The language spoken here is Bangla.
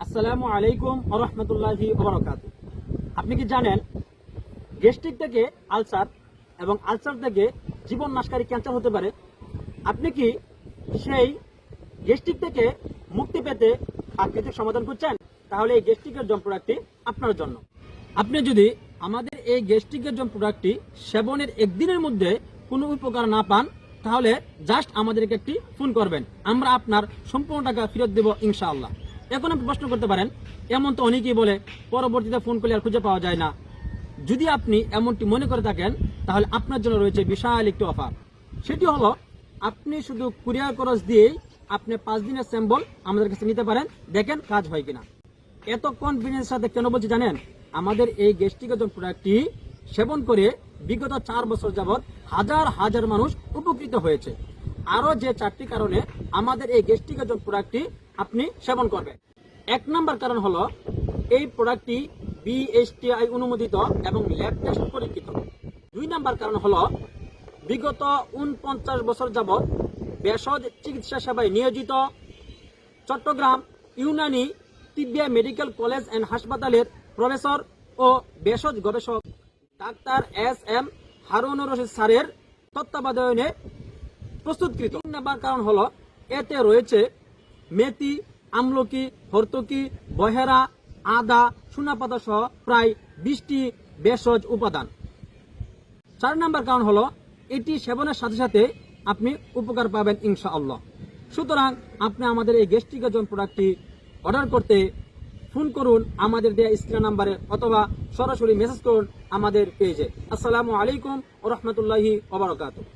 আসসালামু আলাইকুম ওয়া রাহমাতুল্লাহি ওয়া বারাকাতুহু। আপনি কি জানেন গ্যাস্ট্রিক থেকে আলসার এবং আলসার থেকে জীবন নাশকারী ক্যান্সার হতে পারে? আপনি কি সেই গ্যাস্ট্রিক থেকে মুক্তি পেতে প্রাকৃতিক সমাধান খুঁজছেন? তাহলে এই গ্যাস্ট্রিকের জম প্রোডাক্টটি আপনার জন্য। আপনি যদি আমাদের এই গ্যাস্ট্রিকের জম প্রোডাক্টটি সেবনের একদিনের মধ্যে কোনো উপকার না পান, তাহলে জাস্ট আমাদেরকে একটি ফোন করবেন, আমরা আপনার সম্পূর্ণ টাকা ফেরত দেব ইনশাআল্লাহ। এখন আপনি প্রশ্ন করতে পারেন, এমন তো অনেকেই বলে পরবর্তীতে ফোন করলে আর খুঁজে পাওয়া যায় না। যদি আপনি এমনটি মনে করে থাকেন, তাহলে আপনার জন্য রয়েছে বিশাল একটি অফার। সেটি হলো, আপনি শুধু কুরিয়ার খরচ দিয়েই আপনি 5 দিনের স্যাম্পল আমাদের কাছে নিতে পারেন, দেখেন কাজ হয় কিনা। এত কনফিডেন্স সাথে কেন বলছি জানেন? আমাদের এই গ্যাস্ট্রিকের প্রোডাক্টটি সেবন করে বিগত 4 বছর যাবৎ হাজার হাজার মানুষ উপকৃত হয়েছে। আরো যে 4টি কারণে আমাদের এই গ্যাস্ট্রিকের প্রোডাক্টটি আপনি সেবন করবেন। 1 নম্বর কারণ হলো, এই প্রোডাক্টটি BSTI অনুমোদিত এবং ল্যাব টেস্ট পরীক্ষিত। 2 নম্বর কারণ হলো, বিগত 49 বছর যাবৎ ভেষজ চিকিৎসা সেবায় নিয়োজিত Chittagong Unani Tibbia medical college and হাসপাতালের প্রফেসর ও ভেষজ গবেষক ডাক্তার SM হারুনুর রশিদ স্যারের তত্ত্বাবধানে প্রস্তুতকৃত। 3 নম্বর কারণ হলো, এতে রয়েছে মেথি, আমলকি, হরতকি, বহেরা, আদা, চুনাপাতা সহ প্রায় 20টি ভেষজ উপাদান। 4 নম্বর কারণ হলো, এটি সেবনের সাথে সাথে আপনি উপকার পাবেন ইনশাআল্লাহ। সুতরাং আপনি আমাদের এই গ্যাস্ট্রিকের জন্য প্রোডাক্টটি অর্ডার করতে ফোন করুন আমাদের দেয়া স্ক্রিন নাম্বারে, অথবা সরাসরি মেসেজ করুন আমাদের পেজে। আসসালামু আলাইকুম ওয়া রাহমাতুল্লাহি ওয়া বারাকাতুহু।